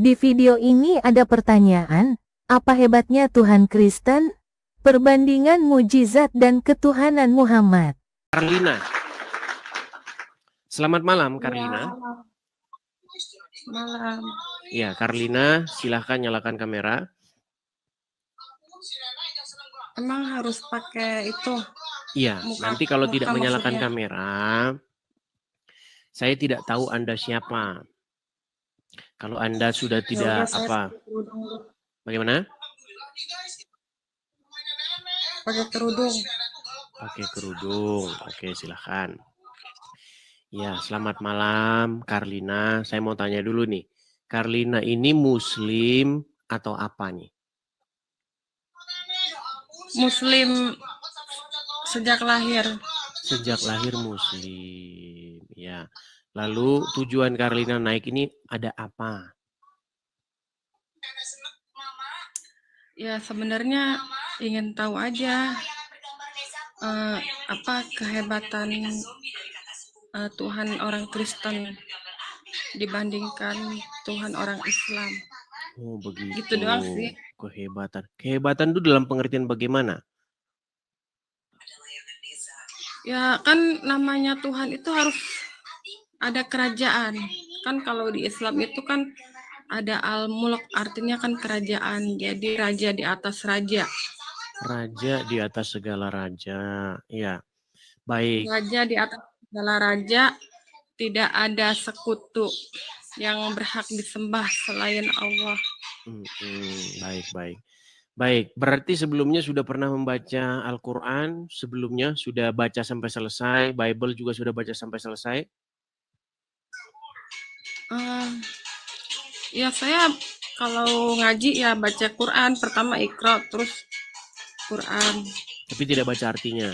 Di video ini ada pertanyaan, apa hebatnya Tuhan Kristen? Perbandingan mujizat dan ketuhanan Muhammad. Karlina. Selamat malam, Ya, Karlina. malam. Ya, Karlina, silahkan nyalakan kamera. Emang harus pakai itu? Iya, nanti kalau tidak menyalakan maksudnya. kamera, saya tidak tahu Anda siapa. Kalau Anda sudah tidak apa? Bagaimana? Pakai kerudung. Pakai kerudung. Oke, silahkan. Ya, selamat malam, Karlina. Saya mau tanya dulu nih. Karlina ini Muslim atau apa nih? Muslim sejak lahir. Sejak lahir Muslim, ya. Lalu tujuan Karlina naik ini ada apa? Ya sebenarnya ingin tahu aja apa kehebatan Tuhan orang Kristen dibandingkan Tuhan orang Islam. Oh begitu. Gitu doang sih. Kehebatan. Kehebatan itu dalam pengertian bagaimana? Ya kan namanya Tuhan itu harus ada kerajaan. Kan kalau di Islam itu kan ada al-mulk, artinya kan kerajaan. Jadi raja di atas raja. Raja di atas segala raja. Ya. Baik. Raja di atas segala raja, tidak ada sekutu yang berhak disembah selain Allah. Baik. Baik, berarti sebelumnya sudah pernah membaca Al-Quran, sebelumnya sudah baca sampai selesai, Bible juga sudah baca sampai selesai? Ya saya kalau ngaji ya baca Quran, pertama Iqra, terus Quran. Tapi tidak baca artinya?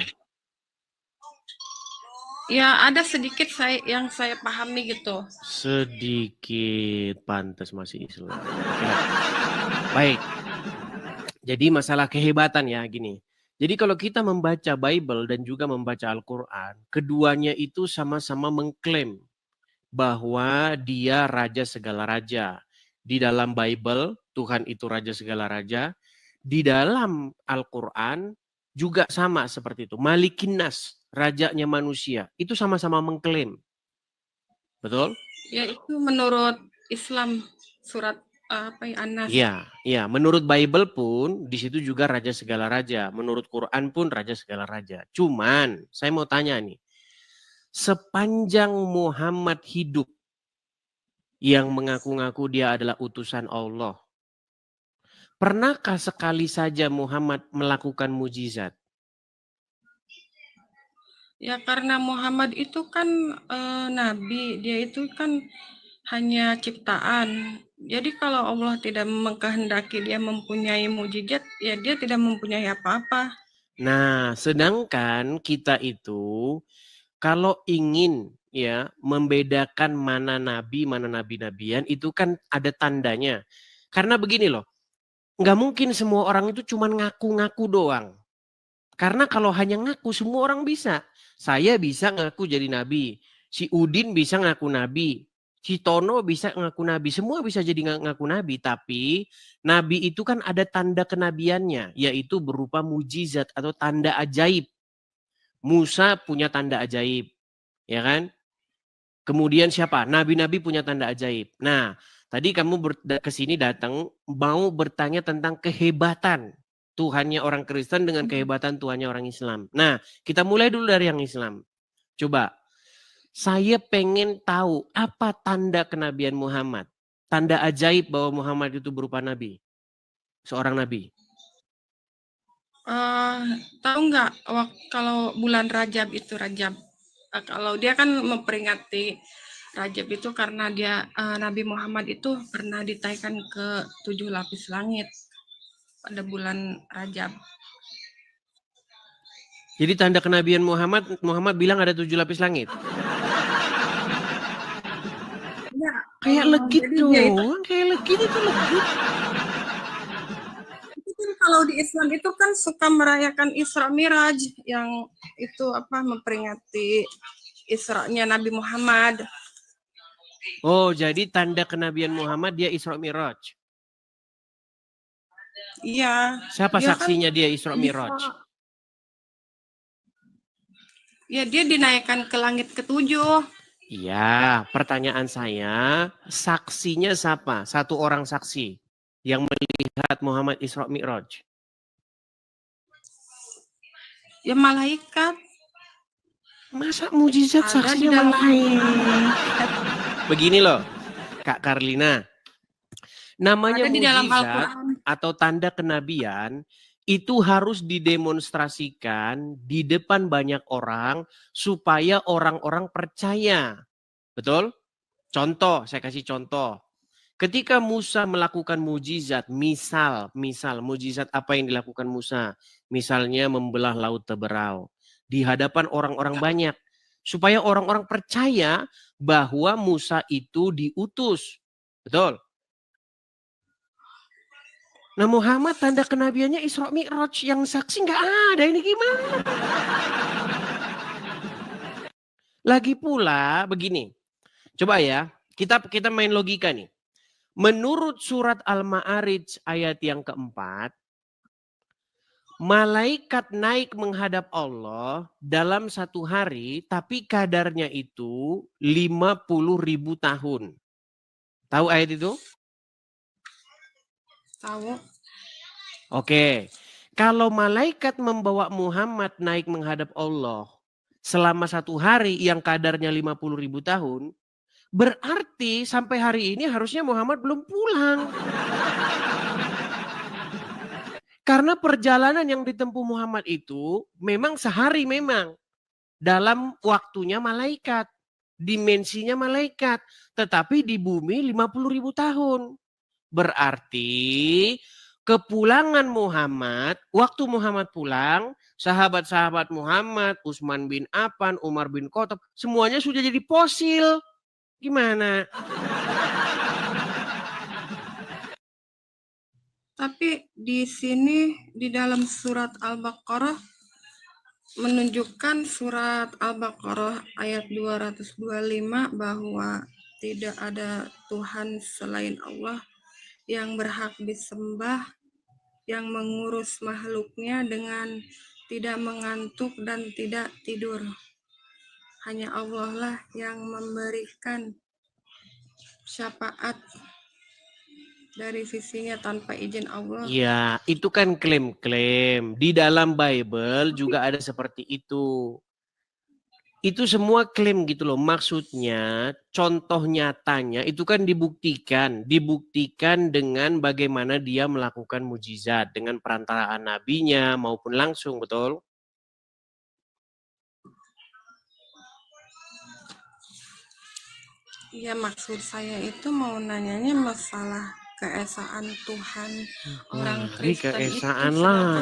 Ya ada sedikit yang saya pahami gitu. Sedikit, pantas masih Islam. Ya. Baik. Jadi masalah kehebatan ya gini. Jadi kalau kita membaca Bible dan juga membaca Al-Quran, keduanya itu sama-sama mengklaim bahwa dia raja segala raja. Di dalam Bible, Tuhan itu raja segala raja. Di dalam Al-Quran juga sama seperti itu. Malikin nas, rajanya manusia. Itu sama-sama mengklaim. Betul? Ya itu menurut Islam surat An-Nas. Iya. Menurut Bible pun di situ juga raja segala raja. Menurut Quran pun raja segala raja. Cuman saya mau tanya nih, sepanjang Muhammad hidup yang mengaku-ngaku dia adalah utusan Allah, pernahkah sekali saja Muhammad melakukan mujizat? Ya karena Muhammad itu kan nabi, dia itu kan hanya ciptaan. Jadi kalau Allah tidak mengkehendaki dia mempunyai mujizat, ya dia tidak mempunyai apa-apa. Nah, sedangkan kita itu kalau ingin ya membedakan mana nabi-nabian itu kan ada tandanya. Karena begini loh, nggak mungkin semua orang itu cuma ngaku-ngaku doang. Karena kalau hanya ngaku semua orang bisa. Saya bisa ngaku jadi nabi. Si Udin bisa ngaku nabi. Si Tono bisa ngaku nabi. Semua bisa jadi ngaku nabi. Tapi nabi itu kan ada tanda kenabiannya. Yaitu berupa mujizat atau tanda ajaib. Musa punya tanda ajaib. Ya kan? Kemudian siapa? Nabi-nabi punya tanda ajaib. Nah, tadi kamu ke sini datang mau bertanya tentang kehebatan Tuhannya orang Kristen dengan kehebatan Tuhannya orang Islam. Nah, kita mulai dulu dari yang Islam. Coba, saya pengen tahu apa tanda kenabian Muhammad. Tanda ajaib bahwa Muhammad itu berupa nabi. Seorang nabi. Tahu nggak kalau bulan Rajab itu Rajab. Kalau dia kan memperingati Rajab itu karena dia Nabi Muhammad itu pernah ditaikan ke 7 lapis langit pada bulan Rajab. Jadi tanda kenabian Muhammad bilang ada 7 lapis langit. Ya, kayak legit doang, kayak legit itu legit. Itu kan kalau di Islam itu kan suka merayakan Isra Miraj yang itu memperingati Isra-nya Nabi Muhammad. Oh, jadi tanda kenabian Muhammad dia Isra Mi'raj. Iya. Siapa Dia saksinya dia Isra bisa- Mi'raj? Ya dia dinaikkan ke langit ketujuh. Iya, pertanyaan saya, saksinya siapa? Satu orang saksi yang melihat Muhammad Isra Mi'raj. Ya malaikat. Masa mujizat Ada di saksinya dalam malaikat? Begini loh, Kak Karlina. Namanya Ada di dalam mujizat Al-Quran. atau tanda kenabian itu harus didemonstrasikan di depan banyak orang supaya orang-orang percaya. Betul? Contoh, saya kasih contoh. Ketika Musa melakukan mujizat, misal mujizat apa yang dilakukan Musa? Misalnya membelah laut Teberau di hadapan orang-orang banyak supaya orang-orang percaya bahwa Musa itu diutus. Betul? Nah Muhammad tanda kenabiannya Isra Mi'raj, yang saksi nggak ada, ini gimana? Lagi pula begini, coba ya kita main logika nih. Menurut surat Al-Ma'arij ayat yang keempat, malaikat naik menghadap Allah dalam satu hari, tapi kadarnya itu 50.000 tahun. Tahu ayat itu? Tahu. Oke. Kalau malaikat membawa Muhammad naik menghadap Allah selama satu hari yang kadarnya 50.000 tahun, berarti sampai hari ini harusnya Muhammad belum pulang. Karena perjalanan yang ditempuh Muhammad itu memang sehari memang. Dalam waktunya malaikat. Dimensinya malaikat. Tetapi di bumi 50.000 tahun. Berarti kepulangan Muhammad, waktu Muhammad pulang, sahabat-sahabat Muhammad, Utsman bin Affan, Umar bin Khattab, semuanya sudah jadi fosil. Gimana? Tapi di sini di dalam surat Al-Baqarah menunjukkan surat Al-Baqarah ayat 225 bahwa tidak ada Tuhan selain Allah yang berhak disembah, yang mengurus makhluknya dengan tidak mengantuk dan tidak tidur. Hanya Allah lah yang memberikan syafaat dari sisinya tanpa izin Allah. Ya, itu kan klaim-klaim. Di dalam Bible juga ada seperti itu. Itu semua klaim gitu loh. Maksudnya contoh nyatanya itu kan dibuktikan. Dibuktikan dengan bagaimana dia melakukan mujizat. Dengan perantaraan nabinya maupun langsung, betul? Ya maksud saya itu mau nanyanya masalah keesaan Tuhan orang Kristen keesaan itu. lah.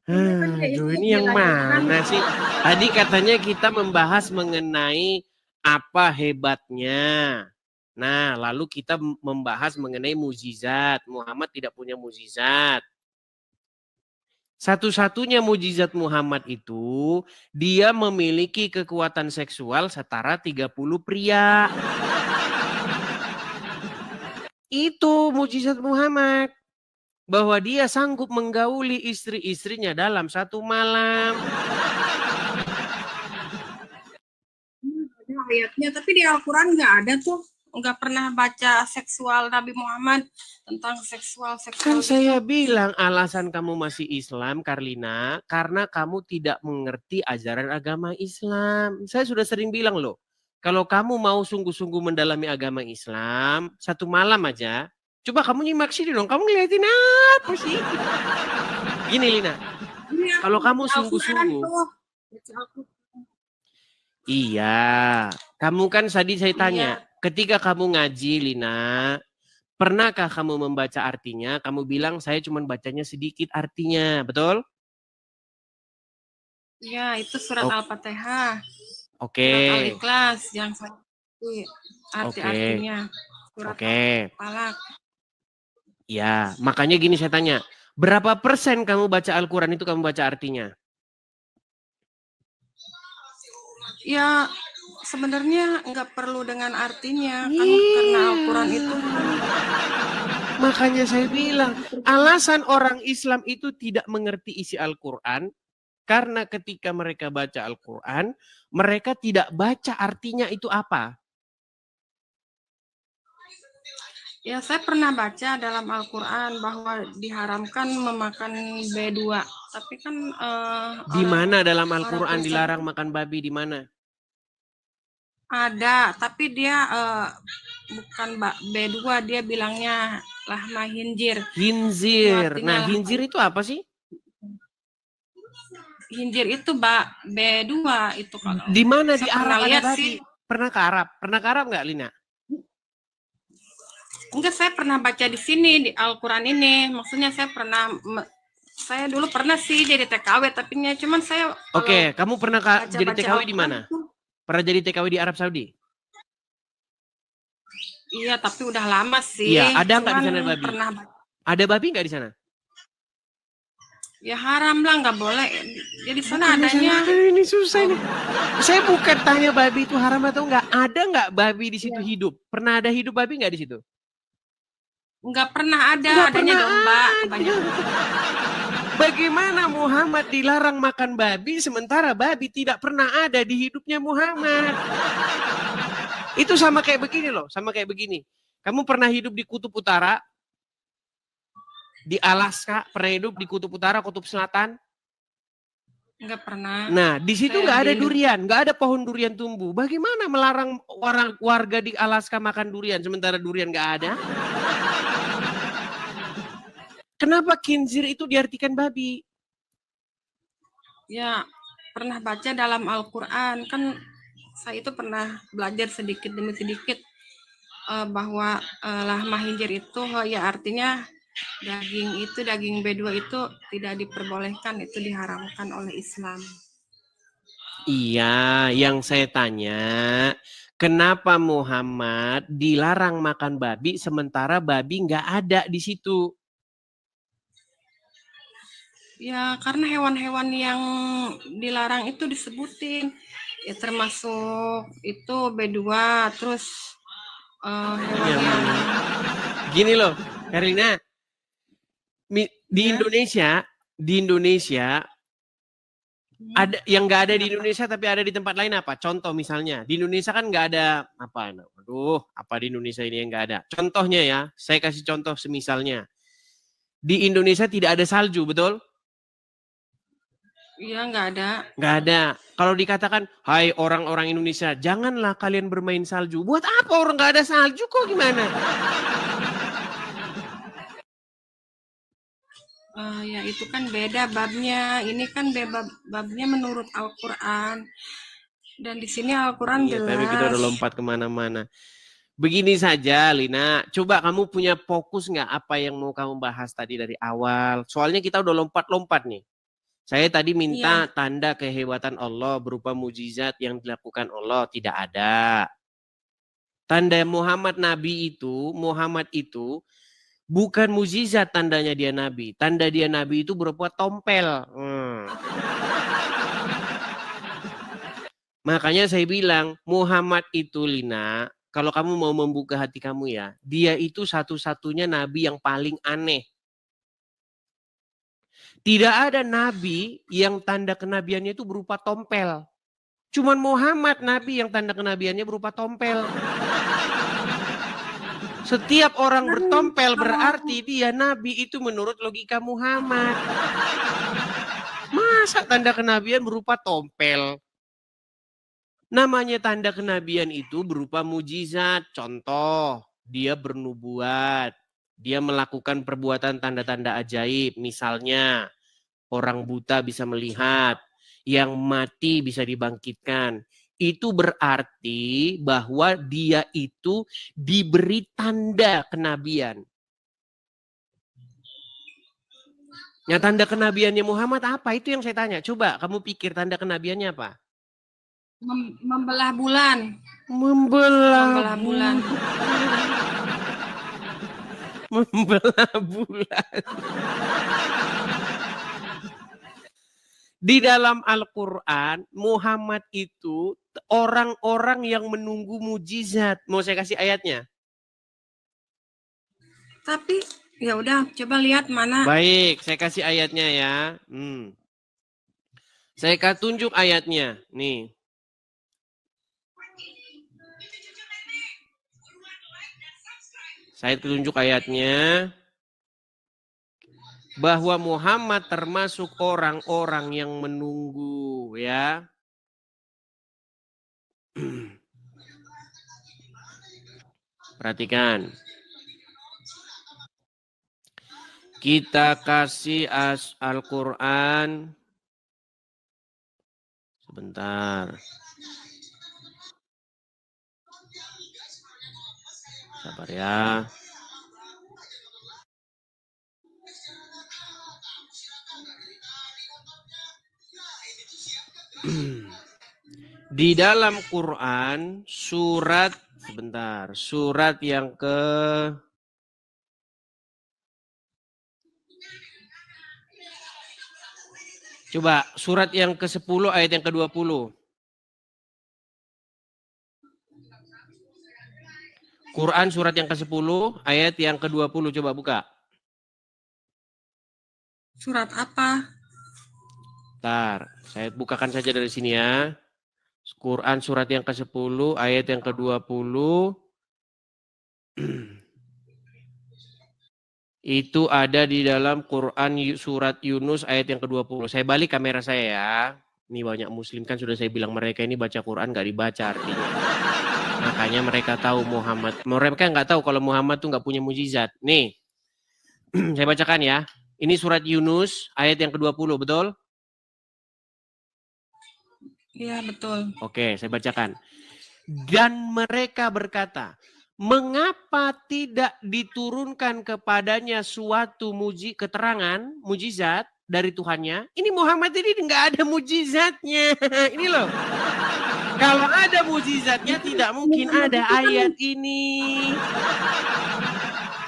Aduh, ini yang mana sih? Tadi katanya kita membahas mengenai apa hebatnya. Nah, lalu kita membahas mengenai mujizat. Muhammad tidak punya mujizat. Satu-satunya mujizat Muhammad itu dia memiliki kekuatan seksual setara 30 pria. Itu mujizat Muhammad. Bahwa dia sanggup menggauli istri-istrinya dalam satu malam. Ada ayatnya, tapi di Al-Quran nggak ada tuh. Nggak pernah baca seksual Nabi Muhammad tentang seksual. Kan saya bilang alasan kamu masih Islam, Karlina, karena kamu tidak mengerti ajaran agama Islam. Saya sudah sering bilang loh, kalau kamu mau sungguh-sungguh mendalami agama Islam, satu malam aja, coba kamu nyimak sini dong, kamu ngeliatin apa sih? Gini Lina, kalau kamu sungguh-sungguh, iya, kamu kan tadi saya tanya, ketika kamu ngaji Lina, pernahkah kamu membaca artinya? Kamu bilang saya cuma bacanya sedikit artinya, betul? Ya, itu surat Al-Fatihah. Oke. Surat Al-Ikhlas yang arti-artinya. Surat Al-Falaq. Ya, makanya gini saya tanya, berapa persen kamu baca Al-Quran itu kamu baca artinya? Ya, sebenarnya nggak perlu dengan artinya kan, karena Al-Quran itu Makanya saya bilang, alasan orang Islam itu tidak mengerti isi Al-Quran, karena ketika mereka baca Al-Quran, mereka tidak baca artinya itu apa. ya saya pernah baca dalam Al-Quran bahwa diharamkan memakan B2, tapi kan Di mana dalam orang Al-Quran Kristen dilarang makan babi, di mana? ada, tapi dia bukan B2, dia bilangnya lahma hinjir. Hinzir. Artinya Nah, lahma hinzir itu apa sih? hinjir itu B2 itu kalau Di mana di saya Arab pernah ada lihat babi? sih. Pernah ke Arab? Pernah ke Arab nggak, Lina? Enggak, saya pernah baca di sini di Al-Quran ini. Maksudnya saya dulu pernah sih jadi TKW, tapi cuman saya Oke, kamu pernah jadi baca-baca TKW di Al-Quran mana? itu, Pernah jadi TKW di Arab Saudi? iya, tapi udah lama sih. Iya, ada nggak di Cuman sana babi? pernah Ada babi nggak di sana? ya haram lah, nggak boleh. Jadi sana adanya Ini susah ini. Saya bukan tanya babi itu haram atau enggak. Ada nggak babi di situ hidup? Pernah ada hidup babi nggak di situ? nggak pernah ada, Nggak adanya pernah domba ada. kebanyakan. Bagaimana Muhammad dilarang makan babi sementara babi tidak pernah ada di hidupnya Muhammad? Itu sama kayak begini loh, sama kayak begini. Kamu pernah hidup di Kutub Utara? Di Alaska, pernah hidup di Kutub Utara, Kutub Selatan? Nggak pernah. Nah, di situ Saya nggak ada di Indo- durian, nggak ada pohon durian tumbuh. Bagaimana melarang orang warga di Alaska makan durian sementara durian nggak ada? Kenapa khinzir itu diartikan babi? Ya, pernah baca dalam Al-Quran. Kan saya itu pernah belajar sedikit demi sedikit bahwa lahma hinjir itu ya artinya daging B2 itu tidak diperbolehkan, itu diharamkan oleh Islam. Iya, yang saya tanya, kenapa Muhammad dilarang makan babi sementara babi nggak ada di situ? Ya, karena hewan-hewan yang dilarang itu disebutin. Ya termasuk itu B2, terus hewan Ya, yang gini loh, Karina, di Ya. Indonesia ada yang nggak ada di Indonesia tapi ada di tempat lain apa? Contoh misalnya di Indonesia kan nggak ada apa? Aduh, apa di Indonesia ini yang nggak ada? Contohnya ya, saya kasih contoh semisalnya di Indonesia tidak ada salju, betul? Iya, nggak ada. Nggak ada. Kalau dikatakan, hai orang-orang Indonesia, janganlah kalian bermain salju. Buat apa orang nggak ada salju kok gimana? Ya itu kan beda babnya. Ini kan babnya menurut Al-Quran. Dan di sini Al-Quran Iya, jelas. tapi kita udah lompat kemana-mana. Begini saja, Lina. Coba kamu punya fokus nggak apa yang mau kamu bahas tadi dari awal? Soalnya kita udah lompat-lompat nih. Saya tadi minta tanda kehebatan Allah berupa mujizat yang dilakukan Allah. Tidak ada. Tanda Muhammad itu bukan mujizat tandanya dia Nabi. Tanda dia Nabi itu berupa tompel. Makanya saya bilang, Muhammad itu, Lina, kalau kamu mau membuka hati kamu ya, dia itu satu-satunya Nabi yang paling aneh. Tidak ada Nabi yang tanda kenabiannya itu berupa tompel. Cuman Muhammad Nabi yang tanda kenabiannya berupa tompel. Setiap orang bertompel berarti dia Nabi, itu menurut logika Muhammad. Masa tanda kenabian berupa tompel? Namanya tanda kenabian itu berupa mujizat. Contoh, dia bernubuat. Dia melakukan perbuatan tanda-tanda ajaib. Misalnya, orang buta bisa melihat. Yang mati bisa dibangkitkan. Itu berarti bahwa dia itu diberi tanda kenabian. Nah, tanda kenabiannya Muhammad apa? Itu yang saya tanya. Coba kamu pikir tanda kenabiannya apa? Membelah bulan. Membelah bulan. Membelah bulan. Di dalam Al-Quran, Muhammad itu orang-orang yang menunggu mujizat. Mau saya kasih ayatnya? Tapi ya udah, coba lihat mana. Baik, saya kasih ayatnya ya. Saya akan tunjuk ayatnya. Nih. Saya tunjuk ayatnya. Bahwa Muhammad termasuk orang-orang yang menunggu ya. Perhatikan. Kita kasih Al-Quran. Sebentar. Sabar ya. Di dalam Quran surat surat yang coba surat yang ke-10 ayat yang ke-20. Quran surat yang ke-10 ayat yang ke-20, coba buka. Surat apa? Bentar, saya bukakan saja dari sini ya. Quran surat yang ke-10 ayat yang ke-20. Itu ada di dalam Quran surat Yunus ayat yang ke-20. Saya balik kamera saya ya. Ini banyak muslim kan sudah saya bilang mereka ini baca Quran nggak dibaca artinya. Makanya mereka tahu Muhammad. Mereka nggak tahu kalau Muhammad tuh nggak punya mujizat. Nih, saya bacakan ya. Ini surat Yunus ayat yang ke-20, betul? Iya, betul. Oke, saya bacakan. Dan mereka berkata, mengapa tidak diturunkan kepadanya suatu keterangan, mujizat dari Tuhannya? Ini Muhammad ini nggak ada mujizatnya. Ini loh. Kalau ada mujizatnya tidak mungkin ada ayat ini.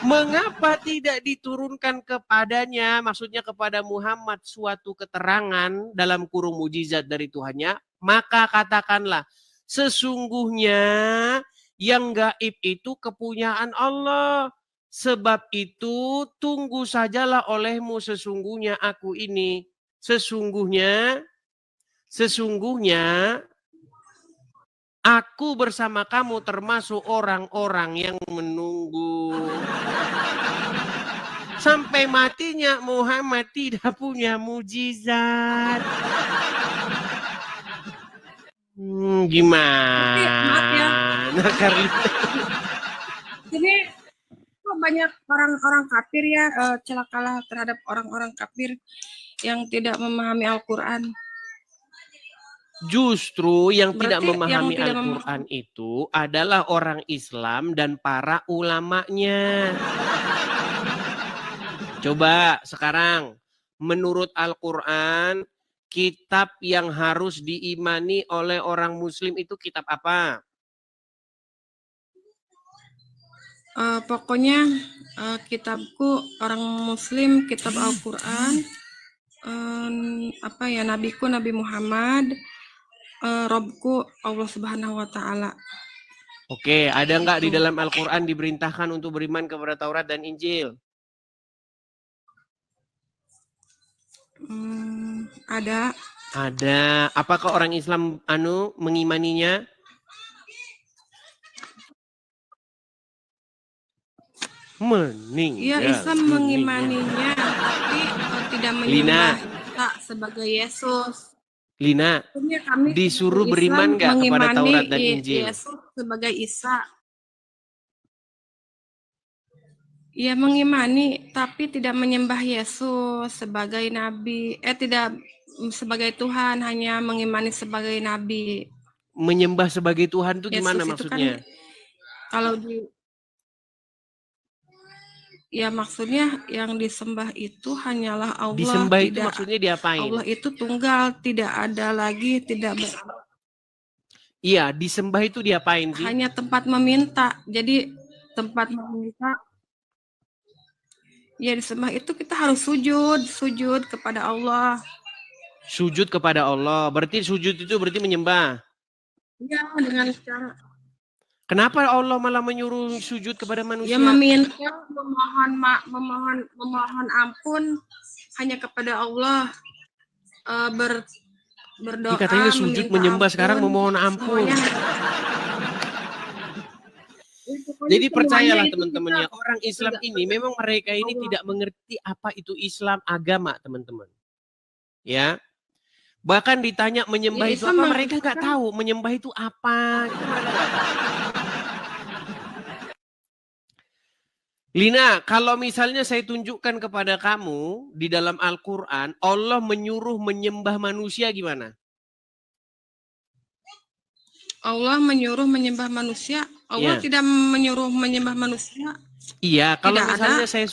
Mengapa tidak diturunkan kepadanya, maksudnya kepada Muhammad suatu keterangan dalam kurung mujizat dari Tuhannya? Maka katakanlah, sesungguhnya yang gaib itu kepunyaan Allah. Sebab itu tunggu sajalah olehmu sesungguhnya aku ini. Sesungguhnya aku bersama kamu termasuk orang-orang yang menunggu. Sampai matinya Muhammad tidak punya mujizat. Gimana? Karina? Ini banyak orang-orang kafir ya, celakalah terhadap orang-orang kafir yang tidak memahami Al-Quran. Justru yang tidak Berarti memahami yang tidak Al-Quran itu adalah orang Islam dan para ulamanya. Coba sekarang, menurut Al-Quran, kitab yang harus diimani oleh orang Muslim itu kitab apa? Pokoknya kitabku orang Muslim, kitab Al-Quran, nabiku Nabi Muhammad, Robku Allah Subhanahu Wa Taala. Oke, ada nggak di dalam Al-Quran diperintahkan untuk beriman kepada Taurat dan Injil? Ada. Ada. Apakah orang Islam mengimaninya? Iya, Islam mengimaninya, tapi tidak menyembah Isa sebagai Yesus. Lina, disuruh beriman nggak kepada Taurat dan Injil? Yesus sebagai Isa. Ia mengimani, tapi tidak menyembah Yesus sebagai Nabi. Tidak sebagai Tuhan, hanya mengimani sebagai Nabi. Menyembah sebagai Tuhan itu gimana Yesus maksudnya? Itu kan, kalau ya maksudnya yang disembah itu hanyalah Allah. Disembah itu maksudnya diapain? Allah itu tunggal, tidak ada lagi, tidak Iya, disembah itu diapain sih? Hanya tempat meminta. Jadi tempat meminta. Ya disembah itu kita harus sujud kepada Allah. Sujud kepada Allah. Berarti sujud itu berarti menyembah. Ya, dengan cara Kenapa Allah malah menyuruh sujud kepada manusia? ya meminta, memohon ampun hanya kepada Allah. Berdoa, Katanya sujud menyembah, sekarang memohon ampun. Jadi percayalah teman-teman ya, orang Islam ini memang mereka ini tidak mengerti apa itu Islam agama, teman-teman. Ya. Bahkan ditanya menyembah itu apa, mereka nggak tahu menyembah itu apa. Lina, kalau misalnya saya tunjukkan kepada kamu di dalam Al-Quran, Allah menyuruh menyembah manusia gimana? Allah menyuruh menyembah manusia. Allah tidak menyuruh menyembah manusia. Iya, kalau misalnya saya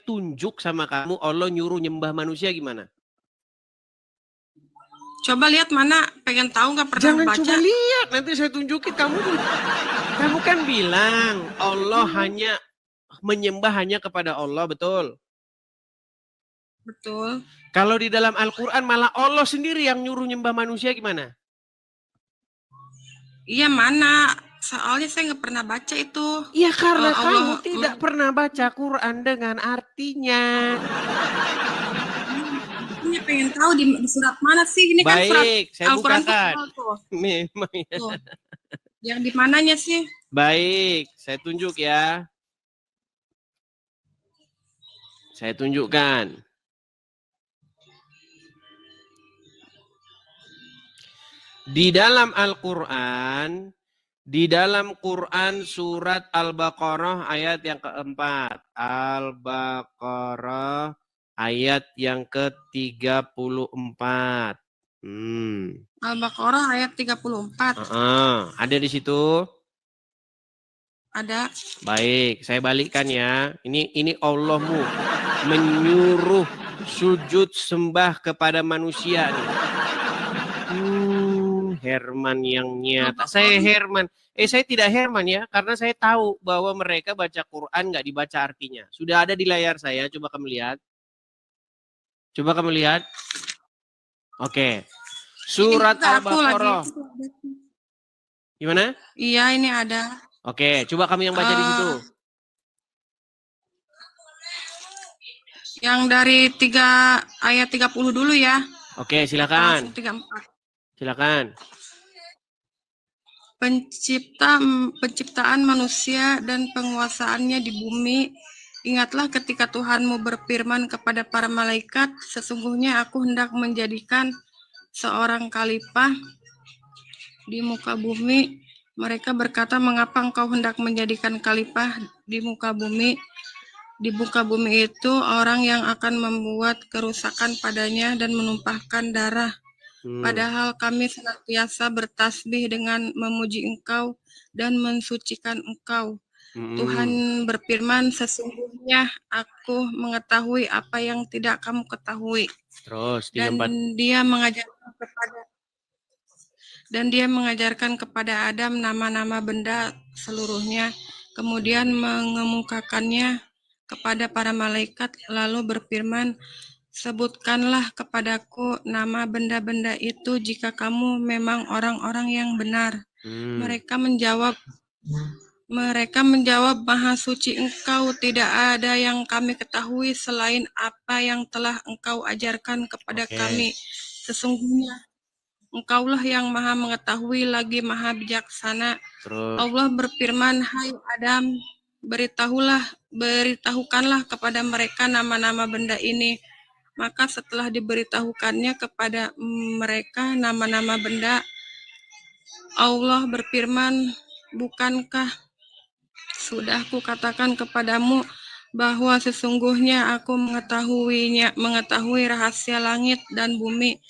tunjuk sama kamu, Allah nyuruh nyembah manusia gimana? Coba lihat mana, pengen tahu nggak pernah Jangan baca. Coba lihat, nanti saya tunjukin kamu. Kamu kan bilang Allah hanya menyembah hanya kepada Allah, betul? Betul. Kalau di dalam Al-Quran malah Allah sendiri yang nyuruh nyembah manusia gimana? Iya mana? Soalnya saya nggak pernah baca itu. Iya karena kamu tidak pernah baca Quran dengan artinya. Ini pengen tahu di surat mana sih? Ini kan surat Al-Quran tuh. Memang ya. Yang di mananya sih? Baik, saya tunjuk ya. Saya tunjukkan. Di dalam Al-Quran, di dalam Quran surat Al-Baqarah ayat yang keempat. Al-Baqarah ayat yang ke-34. Al-Baqarah ayat 34. Ada di situ? Ada. Baik, saya balikkan ya. Ini Allahmu menyuruh sujud sembah kepada manusia nih. Herman yang nyata. Saya Herman. Saya tidak Herman ya, karena saya tahu bahwa mereka baca Quran nggak dibaca artinya. Sudah ada di layar saya, coba kamu lihat. Coba kamu lihat. Oke. Surat Al-Baqarah. Gimana? Iya, ini ada. Oke, coba kamu yang baca di situ. Yang dari ayat 30 dulu ya. Oke, silakan. 34. Silakan. Penciptaan manusia dan penguasaannya di bumi. Ingatlah ketika Tuhanmu berfirman kepada para malaikat, sesungguhnya aku hendak menjadikan seorang khalifah di muka bumi. Mereka berkata, mengapa engkau hendak menjadikan khalifah di muka bumi? Di muka bumi itu orang yang akan membuat kerusakan padanya dan menumpahkan darah. Padahal kami senantiasa bertasbih dengan memuji Engkau dan mensucikan Engkau. Tuhan berfirman, sesungguhnya aku mengetahui apa yang tidak kamu ketahui. Terus, dan dia mengajarkan kepada Adam nama-nama benda seluruhnya, kemudian mengemukakannya kepada para malaikat, lalu berfirman, sebutkanlah kepadaku nama benda-benda itu jika kamu memang orang-orang yang benar. Mereka menjawab, Maha Suci Engkau, tidak ada yang kami ketahui selain apa yang telah Engkau ajarkan kepada kami. Sesungguhnya Engkaulah yang Maha mengetahui lagi Maha bijaksana. Allah berfirman, hai Adam, beritahukanlah kepada mereka nama-nama benda ini. Maka setelah diberitahukannya kepada mereka nama-nama benda, Allah berfirman, bukankah sudah kukatakan kepadamu bahwa sesungguhnya aku mengetahui rahasia langit dan bumi,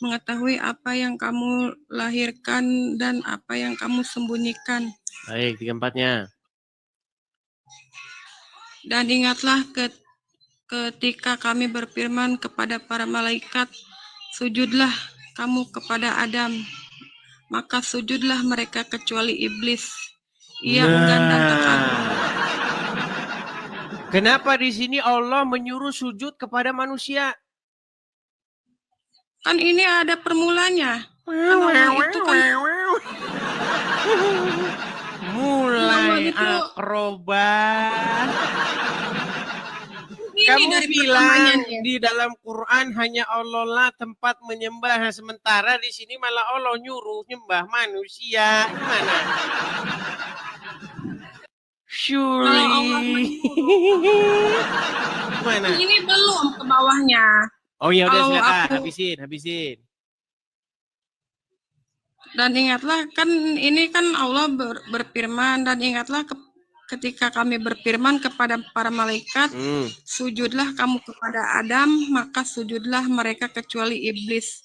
mengetahui apa yang kamu lahirkan dan apa yang kamu sembunyikan. Baik, 34-nya. Dan ingatlah ketika kami berfirman kepada para malaikat, sujudlah kamu kepada Adam. Maka sujudlah mereka kecuali iblis. Ia enggan dan takabur. Kenapa di sini Allah menyuruh sujud kepada manusia? Kan ini ada permulanya. Kan Allah itu kan mulai itu akrobat. ini Kamu dari bilang pertamanya. di dalam Quran hanya Allah lah tempat menyembah, sementara di sini malah Allah nyuruh nyembah manusia. Gimana? Kalau Allah Surely. Gimana? ini belum ke bawahnya. Oh ya udah Kalau silakan, aku habisin. dan ingatlah kan ini kan Allah berfirman dan ingatlah ketika kami berfirman kepada para malaikat, sujudlah kamu kepada Adam, maka sujudlah mereka kecuali iblis.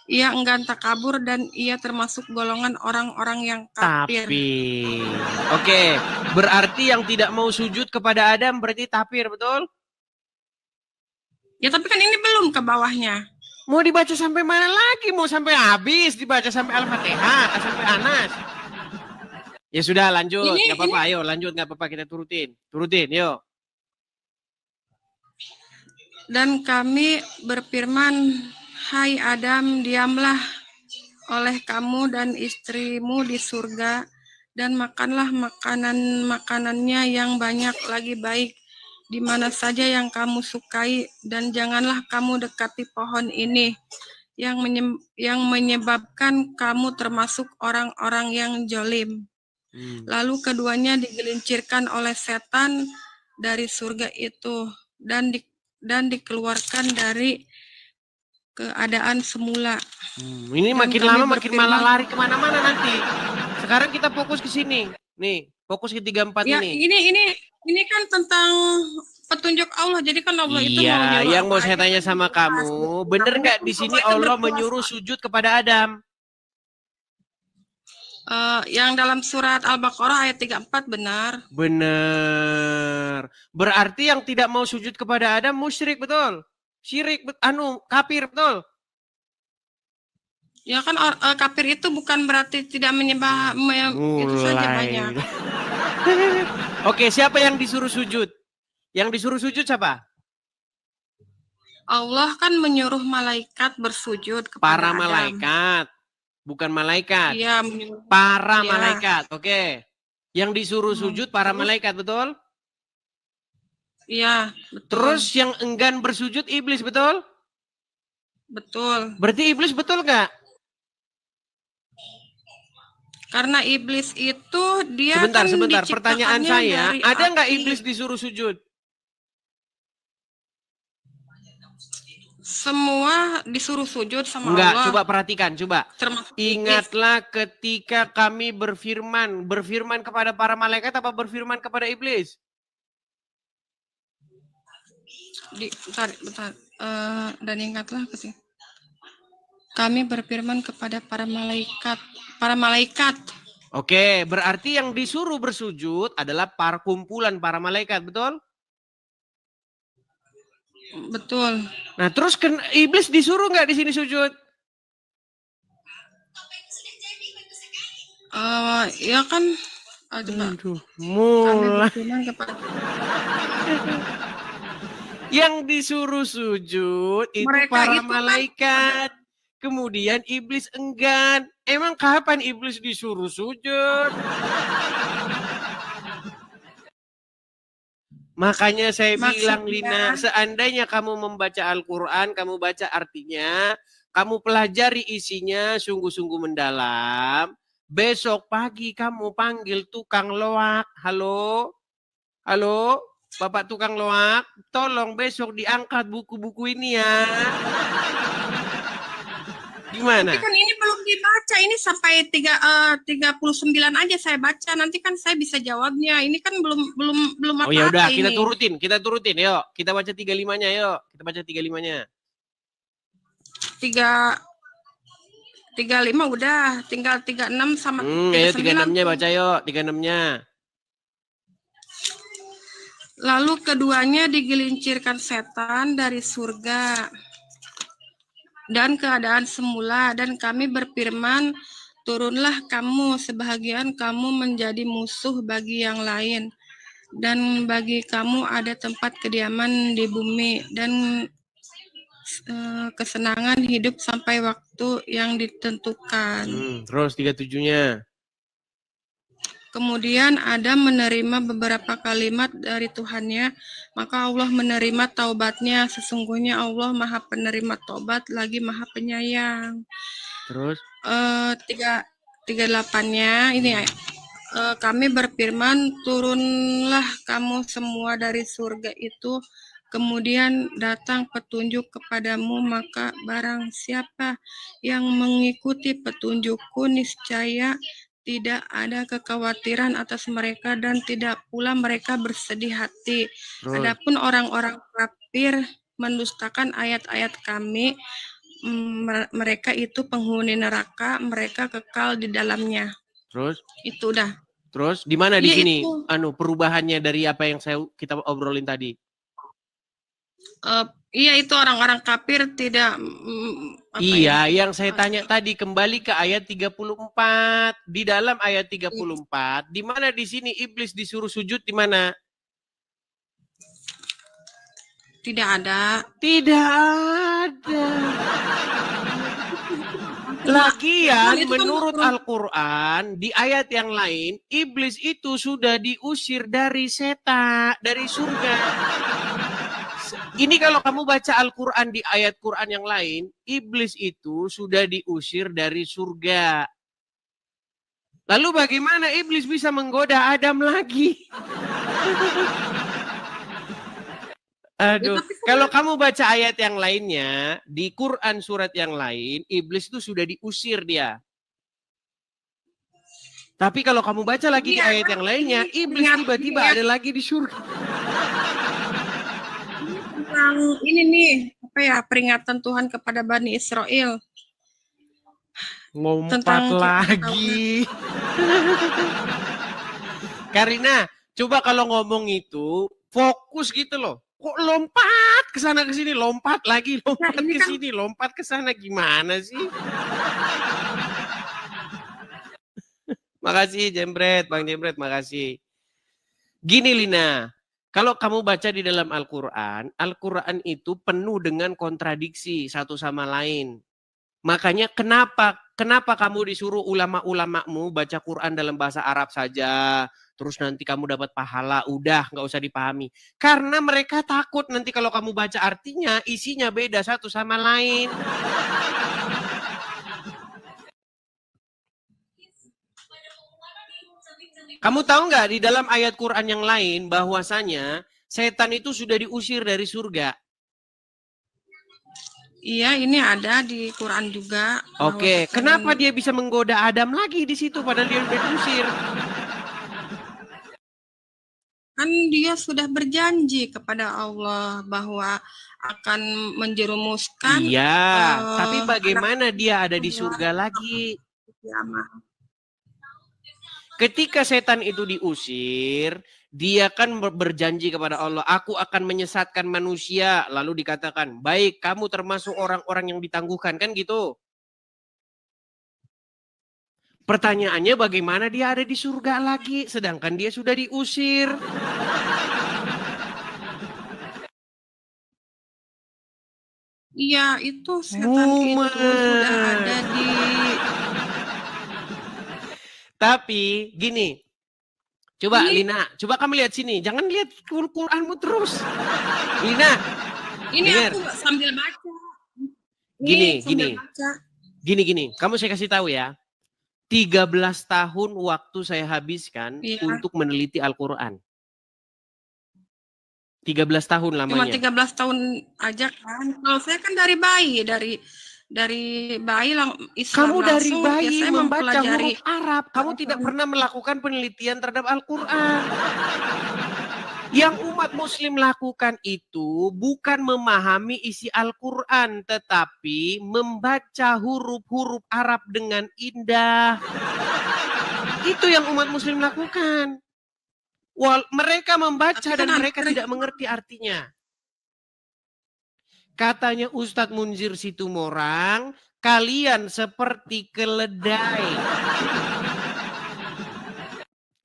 Ia enggan takabur dan ia termasuk golongan orang-orang yang kafir. Oke, berarti yang tidak mau sujud kepada Adam berarti kafir, betul? Ya tapi kan ini belum ke bawahnya. Mau dibaca sampai mana lagi? Mau sampai habis dibaca sampai Al-Fatihah, sampai Anas. Ya sudah lanjut, nggak apa-apa. Ayo lanjut, nggak apa-apa, kita turutin, yuk. Dan kami berfirman, hai Adam, diamlah oleh kamu dan istrimu di surga dan makanlah makanannya yang banyak lagi baik di mana saja yang kamu sukai dan janganlah kamu dekati pohon ini yang menyebabkan kamu termasuk orang-orang yang jolim. Lalu keduanya digelincirkan oleh setan dari surga itu dan dikeluarkan dari keadaan semula. Ini makin lama makin malah lari kemana-mana nanti. Sekarang kita fokus ke sini. Nih, fokus ke 34 ya, ini. Ini kan tentang petunjuk Allah. Jadi kan Allah itu iya, mau nyuruh yang mau saya tanya sama kamu, bener nggak di sini Allah menyuruh sujud kepada Adam? Yang dalam surat Al-Baqarah ayat 34 benar. Benar. Berarti yang tidak mau sujud kepada Adam musyrik, betul? Syirik, kafir, betul? Ya kan kafir itu bukan berarti tidak menyembah, itu saja banyak. Oke, siapa yang disuruh sujud? Yang disuruh sujud siapa? Allah kan menyuruh malaikat bersujud kepada para Adam. Malaikat. Bukan malaikat. Iya, para malaikat. Oke. Yang disuruh sujud para malaikat, betul? Iya, betul. Terus yang enggan bersujud iblis, betul? Betul. Berarti iblis betul nggak? Karena iblis itu dia sebentar, kan pertanyaan saya, ada nggak iblis disuruh sujud? Semua disuruh sujud sama Enggak, Allah. coba perhatikan, coba. Termasuk ingatlah iblis. Ketika kami berfirman kepada para malaikat apa berfirman kepada iblis? Bentar. Dan ingatlah kami berfirman kepada para malaikat. Oke, berarti yang disuruh bersujud adalah kumpulan para malaikat, betul? Betul. Nah, terus iblis disuruh nggak di sini sujud? Ya kan. Mulai. Yang disuruh sujud itu mereka para malaikat. Kemudian iblis enggan. Emang kapan iblis disuruh sujud? Makanya saya bilang, Lina, seandainya kamu membaca Al-Quran, kamu baca artinya, kamu pelajari isinya sungguh-sungguh mendalam. Besok pagi kamu panggil tukang loak. Halo? Bapak tukang loak, tolong besok diangkat buku-buku ini ya. Gimana? Tapi kan ini belum dibaca, ini sampai 39 aja saya baca. Nanti kan saya bisa jawabnya. Ini kan belum apa-apa. Oh ya udah, kita turutin. Yuk, kita baca 35-nya, yuk. Kita baca 35-nya. 35 udah, tinggal 36 sama 39. 36-nya baca yuk, 36-nya. Lalu keduanya digelincirkan setan dari surga dan keadaan semula, dan kami berfirman, turunlah kamu, sebahagian kamu menjadi musuh bagi yang lain, dan bagi kamu ada tempat kediaman di bumi, kesenangan hidup sampai waktu yang ditentukan. Terus 37-nya. Kemudian Adam menerima beberapa kalimat dari Tuhannya, maka Allah menerima taubatnya. Sesungguhnya Allah Maha Penerima Taubat lagi Maha Penyayang. Terus 38-nya ini kami berfirman, turunlah kamu semua dari surga itu, kemudian datang petunjuk kepadamu, maka barang siapa yang mengikuti petunjukku, niscaya tidak ada kekhawatiran atas mereka dan tidak pula mereka bersedih hati. Adapun orang-orang kafir mendustakan ayat-ayat kami, mereka itu penghuni neraka, mereka kekal di dalamnya. Terus? Itu udah. Terus di mana di sini perubahannya dari apa yang kita obrolin tadi? Iya, itu orang-orang kafir tidak yang saya tanya tadi, kembali ke ayat 34. Di dalam ayat 34, di mana di sini iblis disuruh sujud di mana? Tidak ada. Tidak ada. Lagian menurut Al-Quran, di ayat yang lain, iblis itu sudah diusir dari setan, dari surga. Ini kalau kamu baca Al-Quran di ayat Quran yang lain, iblis itu sudah diusir dari surga. Lalu bagaimana iblis bisa menggoda Adam lagi? Aduh, kalau kamu baca ayat yang lainnya, di Quran surat yang lain, iblis itu sudah diusir dia. Tapi kalau kamu baca lagi di ayat yang lainnya, iblis tiba-tiba ada lagi di surga. Ini nih, peringatan Tuhan kepada Bani Israel. Ngompat lagi. Karina, coba kalau ngomong itu, fokus gitu loh. Kok lompat ke sana ke sini, lompat lagi, lompat ke sini, lompat ke sana, gimana sih? Makasih Jembret, Bang Jembret, makasih. Gini Lina, kalau kamu baca di dalam Al-Quran, Al-Quran itu penuh dengan kontradiksi satu sama lain. Makanya kenapa kamu disuruh ulama-ulamamu baca Quran dalam bahasa Arab saja, terus nanti kamu dapat pahala, udah nggak usah dipahami. Karena mereka takut nanti kalau kamu baca artinya, isinya beda satu sama lain. Kamu tahu nggak di dalam ayat Quran yang lain bahwasanya setan itu sudah diusir dari surga? Iya, ini ada di Quran juga. Oke, kenapa dia bisa menggoda Adam lagi di situ padahal dia sudah diusir? Kan dia sudah berjanji kepada Allah bahwa akan menjerumuskan. Iya, tapi bagaimana dia ada di surga lagi? Ketika setan itu diusir, dia kan berjanji kepada Allah, aku akan menyesatkan manusia. Lalu dikatakan, baik, kamu termasuk orang-orang yang ditangguhkan, kan gitu. Pertanyaannya bagaimana dia ada di surga lagi, sedangkan dia sudah diusir. Iya, itu setan itu sudah ada di... Tapi gini, coba Lina, coba kamu lihat sini, jangan lihat Quranmu terus. Lina, ini aku sambil baca. Gini, kamu saya kasih tahu ya. 13 tahun waktu saya habiskan untuk meneliti Al-Quran. 13 tahun lamanya. Cuma 13 tahun aja kan. Kalau saya kan dari bayi, dari bayi Islam. Kamu dari bayi membaca huruf Arab. Kamu tidak pernah melakukan penelitian terhadap Al-Quran. Yang umat muslim lakukan itu bukan memahami isi Al-Quran, tetapi membaca huruf-huruf Arab dengan indah. Itu yang umat muslim lakukan. Mereka membaca dan mereka tidak mengerti artinya. Katanya Ustadz Munzir Situmorang, kalian seperti keledai.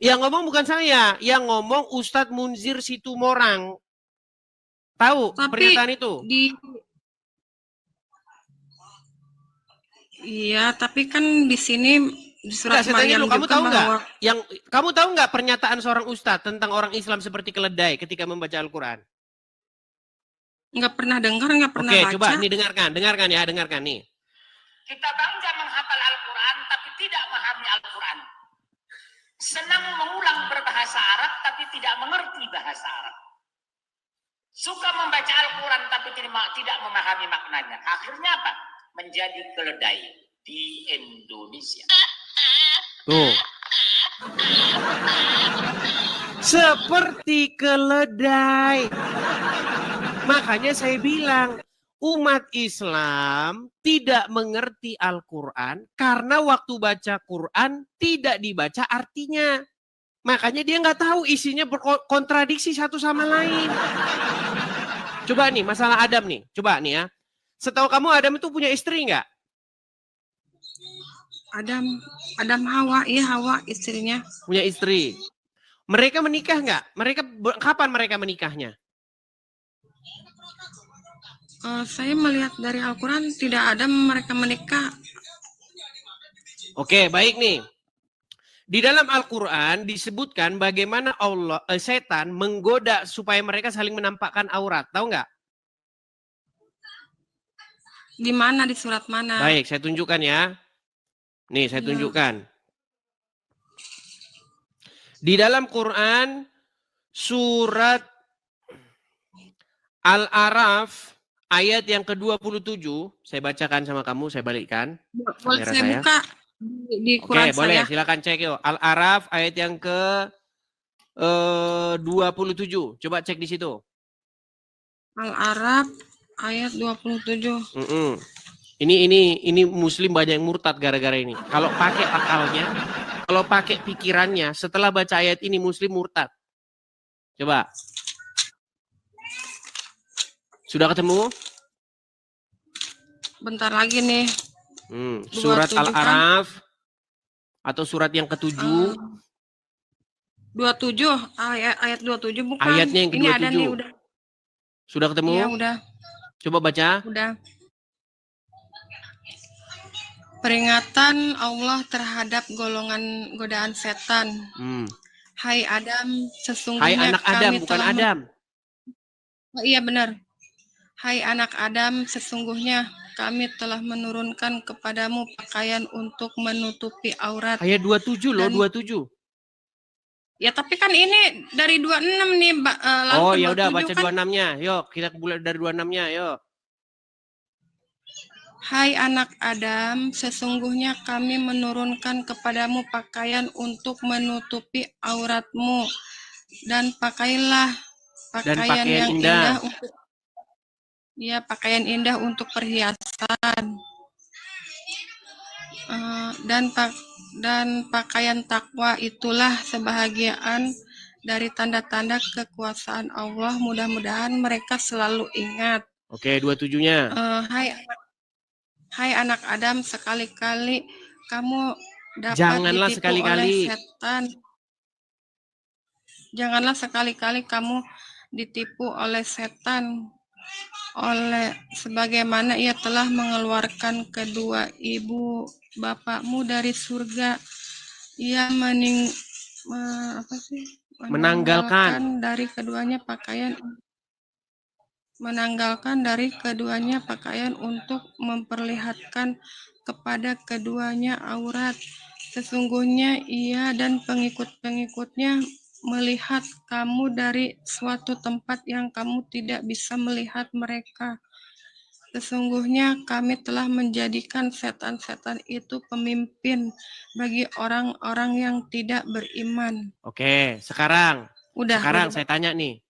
Yang ngomong bukan saya, yang ngomong Ustadz Munzir Situmorang. Tahu pernyataan itu? Iya, tapi kan di sini di surat Enggak, saya tanya Maryam lu, kamu juga tahu nggak? bahwa Kamu tahu nggak pernyataan seorang ustadz tentang orang Islam seperti keledai ketika membaca Al-Quran? nggak pernah dengar, nggak pernah Oke, coba baca. nih dengarkan ya, dengarkan nih. Kita bangga menghafal Al-Quran tapi tidak memahami Al-Quran. Senang mengulang berbahasa Arab tapi tidak mengerti bahasa Arab. Suka membaca Al-Quran tapi tidak memahami maknanya. Akhirnya apa? Menjadi keledai di Indonesia. Tuh. Seperti keledai. Makanya saya bilang, umat Islam tidak mengerti Al-Quran karena waktu baca Quran tidak dibaca artinya. Makanya dia nggak tahu isinya berkontradiksi satu sama lain. Coba nih, masalah Adam nih. Coba nih ya. Setahu kamu Adam itu punya istri nggak? Adam Hawa, iya Hawa istrinya. Punya istri. Mereka menikah nggak? Kapan mereka menikahnya? Saya melihat dari Al-Quran tidak ada mereka menikah. Oke, baik nih. Di dalam Al-Quran disebutkan bagaimana setan menggoda supaya mereka saling menampakkan aurat. Tahu nggak? Di mana, di surat mana? Baik, saya tunjukkan ya. Nih, saya tunjukkan. Di dalam Quran, surat Al-Araf, ayat yang ke-27, saya bacakan sama kamu, saya balikkan. Boleh saya buka di Quran. Oke, boleh, silakan cek yuk. Al-Araf, ayat yang ke-27. Coba cek di situ. Al-Araf, ayat 27. Ini Muslim banyak yang murtad gara-gara ini. Kalau pakai akalnya, kalau pakai pikirannya, setelah baca ayat ini Muslim murtad. Coba. Sudah ketemu? Bentar lagi nih. Surat Al-Araf atau surat yang ke-7. 27, ayat 27 bukan. Ayatnya yang ke-27. Ini ada nih udah. Sudah ketemu? Iya, udah. Coba baca. Udah. Peringatan Allah terhadap golongan godaan setan. Hai Adam, sesungguhnya Hai anak Adam, bukan Adam. Oh, iya benar. Hai anak Adam, sesungguhnya kami telah menurunkan kepadamu pakaian untuk menutupi aurat. Ayat 27 loh, 27. Ya tapi kan ini dari 26 nih. Oh ya udah, baca 26-nya. Yuk, kita mulai dari 26-nya, yuk. Hai anak Adam, sesungguhnya kami menurunkan kepadamu pakaian untuk menutupi auratmu, dan pakailah pakaian yang indah untuk pakaian indah untuk perhiasan, dan pakaian takwa itulah sebahagian dari tanda-tanda kekuasaan Allah. Mudah-mudahan mereka selalu ingat. Oke, 27-nya. Hai anak Adam, sekali-kali kamu dapat Janganlah ditipu sekali-kali oleh setan. Janganlah sekali-kali kamu ditipu oleh setan, sebagaimana ia telah mengeluarkan kedua ibu bapakmu dari surga. Ia menanggalkan dari keduanya pakaian untuk memperlihatkan kepada keduanya aurat. Sesungguhnya ia dan pengikut-pengikutnya melihat kamu dari suatu tempat yang kamu tidak bisa melihat mereka. Sesungguhnya kami telah menjadikan setan-setan itu pemimpin bagi orang-orang yang tidak beriman. Oke, sekarang saya tanya nih.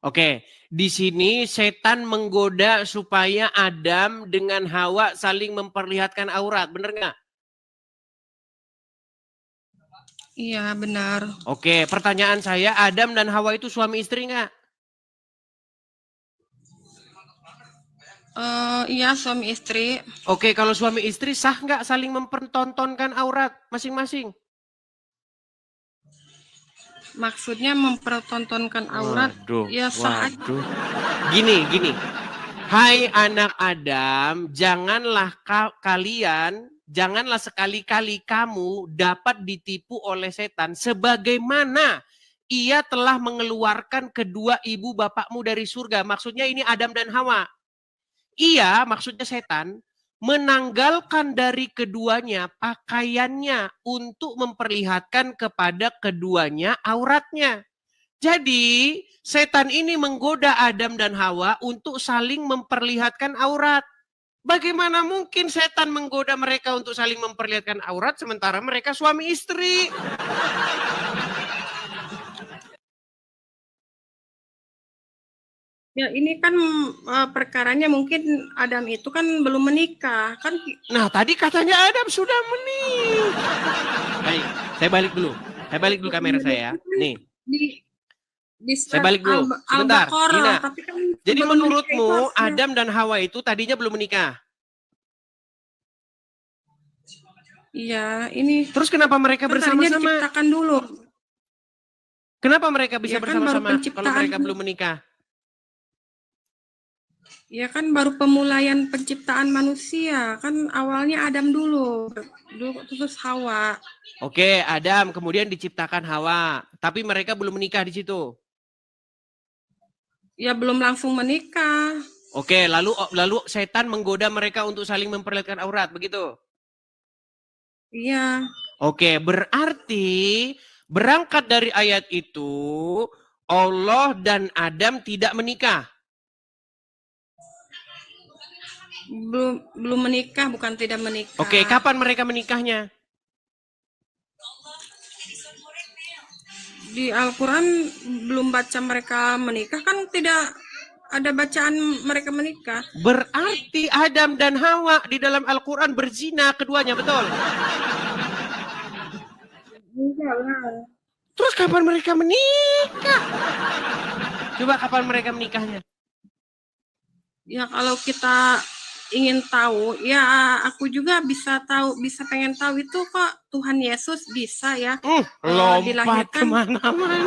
Oke, di sini setan menggoda supaya Adam dengan Hawa saling memperlihatkan aurat, bener nggak? Iya, benar. Oke, pertanyaan saya, Adam dan Hawa itu suami istri nggak? Iya, suami istri. Oke, kalau suami istri sah nggak saling mempertontonkan aurat masing-masing? Maksudnya mempertontonkan aurat, ya sah. Gini. Hai anak Adam, janganlah sekali-kali kamu dapat ditipu oleh setan sebagaimana ia telah mengeluarkan kedua ibu bapakmu dari surga. Maksudnya ini Adam dan Hawa. Ia, maksudnya setan, menanggalkan dari keduanya pakaiannya untuk memperlihatkan kepada keduanya auratnya. Jadi, setan ini menggoda Adam dan Hawa untuk saling memperlihatkan aurat. Bagaimana mungkin setan menggoda mereka untuk saling memperlihatkan aurat sementara mereka suami istri? Ya ini kan perkaranya mungkin Adam itu kan belum menikah kan. Nah tadi katanya Adam sudah menikah. Baik, saya balik dulu kamera saya. Nih. Saya balik dulu, sebentar, Nina. Tapi kan jadi menurutmu Adam dan Hawa itu tadinya belum menikah? Iya, ini. Terus kenapa mereka bersama-sama? Diciptakan dulu. Kenapa mereka bisa bersama-sama kalau mereka belum menikah? Ya kan baru pemulaian penciptaan manusia, kan awalnya Adam dulu terus Hawa. Oke, Adam kemudian diciptakan Hawa, tapi mereka belum menikah di situ. Ya belum langsung menikah. Oke, lalu setan menggoda mereka untuk saling memperlihatkan aurat, begitu? Iya. Oke, berarti berangkat dari ayat itu Allah dan Adam tidak menikah. Belum menikah, bukan tidak menikah. Oke, kapan mereka menikahnya? Di Al-Quran belum baca mereka menikah, kan tidak ada bacaan mereka menikah. Berarti Adam dan Hawa di dalam Al-Quran berzina keduanya, betul? Enggak lah. Terus kapan mereka menikah? Coba kapan mereka menikahnya? Ya kalau kita ingin tahu, ya aku juga bisa pengen tahu itu kok Tuhan Yesus bisa ya lompat kemana-mana.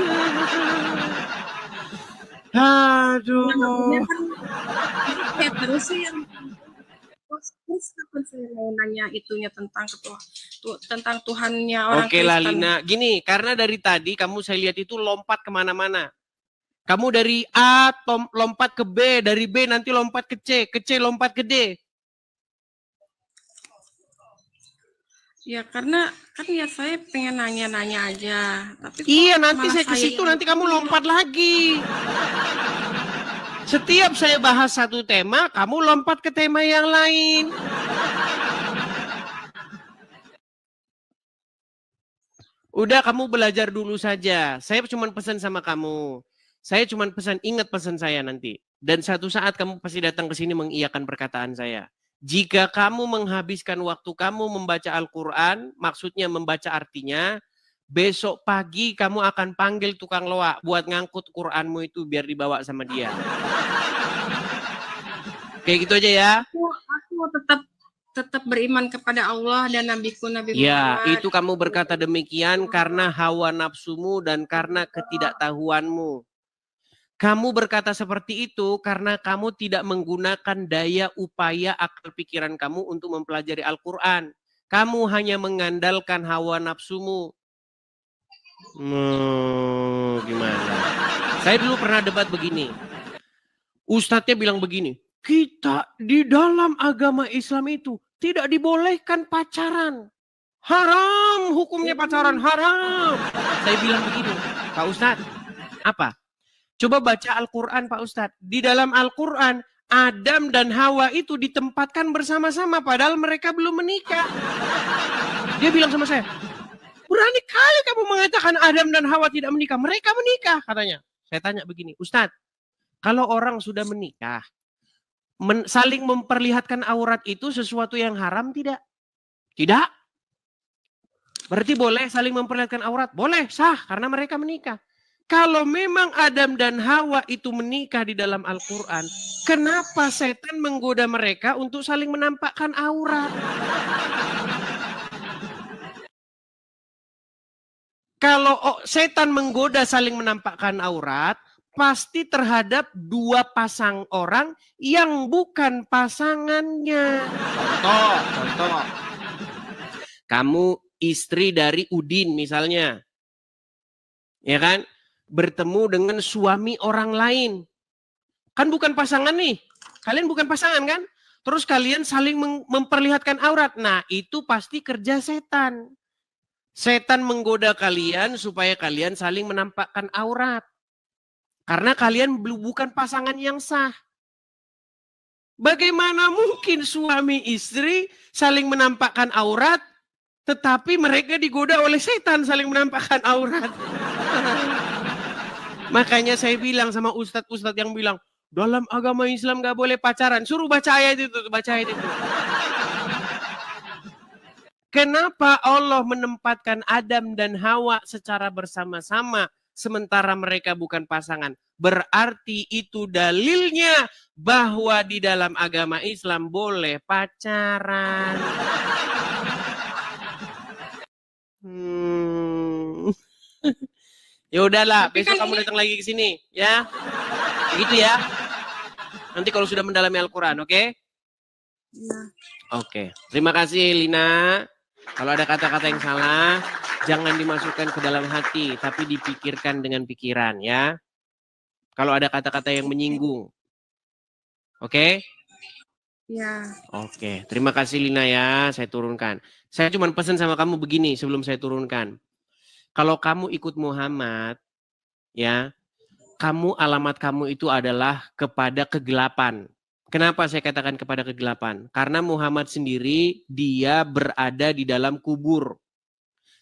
Aduh. Ya terus sih yang terus saya mau nanya itunya tentang Tuhannya orang Kristen. Oke lah Lina, gini karena dari tadi kamu saya lihat itu lompat kemana-mana. Kamu dari A lompat ke B, dari B nanti lompat ke C lompat ke D. Ya karena kan ya saya pengen nanya-nanya aja. Tapi iya nanti saya ke situ nanti kamu lompat lagi. Setiap saya bahas satu tema, kamu lompat ke tema yang lain. Udah kamu belajar dulu saja. Saya cuma pesan sama kamu. Saya cuma ingat pesan saya nanti. Dan satu saat kamu pasti datang ke sini mengiyakan perkataan saya. Jika kamu menghabiskan waktu kamu membaca Al-Quran, maksudnya membaca artinya, besok pagi kamu akan panggil tukang loak buat ngangkut Quranmu itu biar dibawa sama dia. Kayak gitu aja ya. Aku tetap beriman kepada Allah dan Nabi Muhammad. Ya, itu kamu berkata demikian karena hawa nafsumu dan karena ketidaktahuanmu. Kamu berkata seperti itu karena kamu tidak menggunakan daya upaya akal pikiran kamu untuk mempelajari Al-Quran. Kamu hanya mengandalkan hawa nafsumu. Gimana? Saya dulu pernah debat begini. Ustadznya bilang begini, kita di dalam agama Islam itu tidak dibolehkan pacaran. Haram hukumnya pacaran, haram. Saya bilang begini, Pak Ustadz, apa? Coba baca Al-Quran Pak Ustadz. Di dalam Al-Quran, Adam dan Hawa itu ditempatkan bersama-sama padahal mereka belum menikah. Dia bilang sama saya, berani kali kamu mengatakan Adam dan Hawa tidak menikah. Mereka menikah katanya. Saya tanya begini, Ustadz, kalau orang sudah menikah, saling memperlihatkan aurat itu sesuatu yang haram tidak? Tidak. Berarti boleh saling memperlihatkan aurat? Boleh, sah karena mereka menikah. Kalau memang Adam dan Hawa itu menikah di dalam Al-Quran, kenapa setan menggoda mereka untuk saling menampakkan aurat? Kalau setan menggoda saling menampakkan aurat, pasti terhadap dua pasang orang yang bukan pasangannya. Contoh. Kamu istri dari Udin misalnya. Ya kan? Bertemu dengan suami orang lain. Kan bukan pasangan nih. Kalian bukan pasangan kan? Terus kalian saling memperlihatkan aurat. Nah, itu pasti kerja setan. Setan menggoda kalian supaya kalian saling menampakkan aurat. Karena kalian bukan pasangan yang sah. Bagaimana mungkin suami istri saling menampakkan aurat, tetapi mereka digoda oleh setan saling menampakkan aurat. Makanya saya bilang sama ustadz-ustadz yang bilang, dalam agama Islam gak boleh pacaran. Suruh baca ayat itu. Kenapa Allah menempatkan Adam dan Hawa secara bersama-sama sementara mereka bukan pasangan? Berarti itu dalilnya bahwa di dalam agama Islam boleh pacaran. Ya udahlah, besok kamu datang lagi ke sini, ya. Begitu ya. Nanti kalau sudah mendalami Al-Quran, oke? Ya. Oke. Terima kasih, Lina. Kalau ada kata-kata yang salah, jangan dimasukkan ke dalam hati, tapi dipikirkan dengan pikiran, ya. Kalau ada kata-kata yang menyinggung. Oke? Ya. Oke. Terima kasih, Lina, ya. Saya turunkan. Saya cuma pesan sama kamu begini sebelum saya turunkan. Kalau kamu ikut Muhammad, ya, alamat kamu itu adalah kepada kegelapan. Kenapa saya katakan kepada kegelapan? Karena Muhammad sendiri, dia berada di dalam kubur.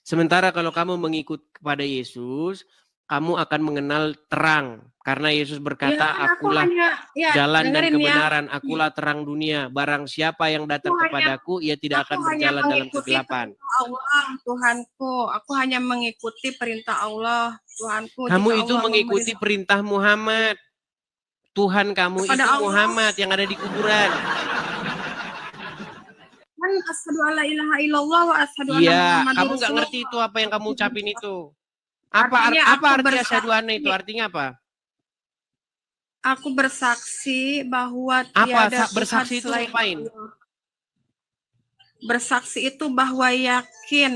Sementara kalau kamu mengikut kepada Yesus, kamu akan mengenal terang. Karena Yesus berkata, akulah jalan dan kebenaran, akulah terang dunia. Barang siapa yang datang kepadaku, ia tidak akan berjalan dalam kegelapan. Allah, Tuhanku, aku hanya mengikuti perintah Allah, Tuhanku. Kamu itu mengikuti perintah Muhammad. Tuhan kamu itu Muhammad yang ada di kuburan. Kan asyhadu alla ilaha illallah wa asyhadu anna Iya, Muhammadar kamu nggak Rasulullah. ngerti itu apa yang kamu ucapin itu. Apa arti asyhadu anna itu? Artinya apa? Aku bersaksi bahwa Apa tiada bersaksi itu Tuhan selain ngapain? Allah. Bersaksi itu bahwa yakin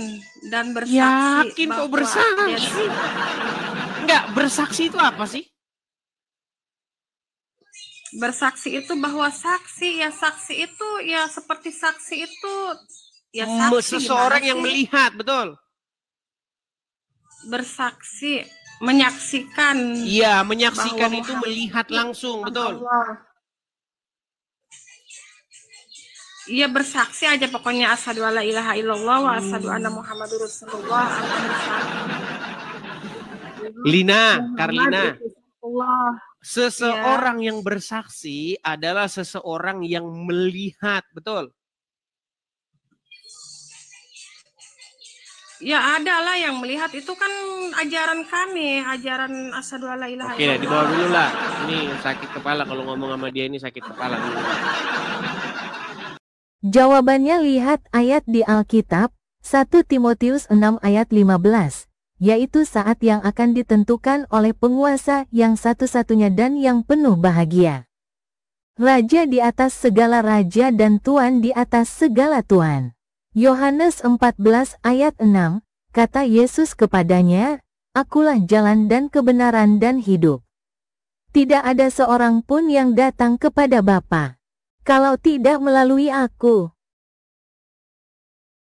dan bersaksi. Yakin kok bersaksi? Enggak, bersaksi itu apa sih? Bersaksi itu bahwa saksi itu ya seperti saksi itu ya saksi. Seseorang yang melihat, betul. Bersaksi, menyaksikan. Iya, menyaksikan itu melihat langsung, betul. Iya, bersaksi aja pokoknya asyhadu alla ilaha illallah wa asyhadu anna Muhammadur Rasulullah. Lina, Karlina. Allah. Seseorang yang bersaksi adalah seseorang yang melihat, betul? Ya ada lah yang melihat, itu kan ajaran kami, ajaran asyhadu alla ilaha illallah. Oke, di bawah dulu lah. Ini sakit kepala kalau ngomong sama dia, ini sakit kepala dulu. Jawabannya lihat ayat di Alkitab, 1 Timotius 6 ayat 15. Yaitu saat yang akan ditentukan oleh penguasa yang satu-satunya dan yang penuh bahagia. Raja di atas segala raja dan tuan di atas segala tuan. Yohanes 14 ayat 6, kata Yesus kepadanya, akulah jalan dan kebenaran dan hidup. Tidak ada seorang pun yang datang kepada Bapa, kalau tidak melalui aku.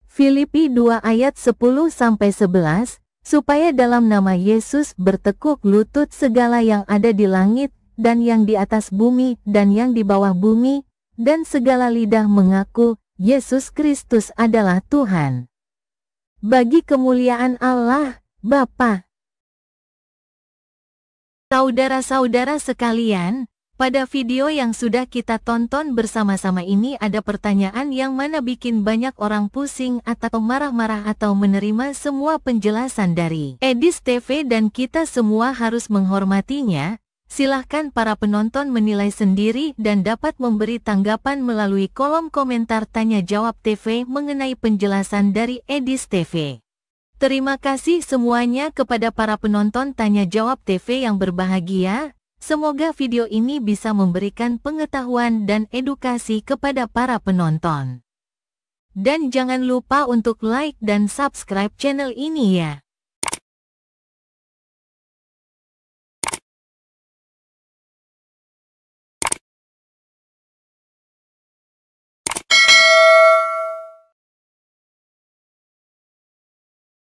Filipi 2 ayat 10-11, supaya dalam nama Yesus bertekuk lutut segala yang ada di langit, dan yang di atas bumi, dan yang di bawah bumi, dan segala lidah mengaku, Yesus Kristus adalah Tuhan. Bagi kemuliaan Allah, Bapa. Saudara-saudara sekalian, pada video yang sudah kita tonton bersama-sama ini ada pertanyaan yang mana bikin banyak orang pusing atau marah-marah atau menerima semua penjelasan dari Edis TV dan kita semua harus menghormatinya. Silahkan para penonton menilai sendiri dan dapat memberi tanggapan melalui kolom komentar Tanya Jawab TV mengenai penjelasan dari Edis TV. Terima kasih semuanya kepada para penonton Tanya Jawab TV yang berbahagia. Semoga video ini bisa memberikan pengetahuan dan edukasi kepada para penonton. Dan jangan lupa untuk like dan subscribe channel ini ya.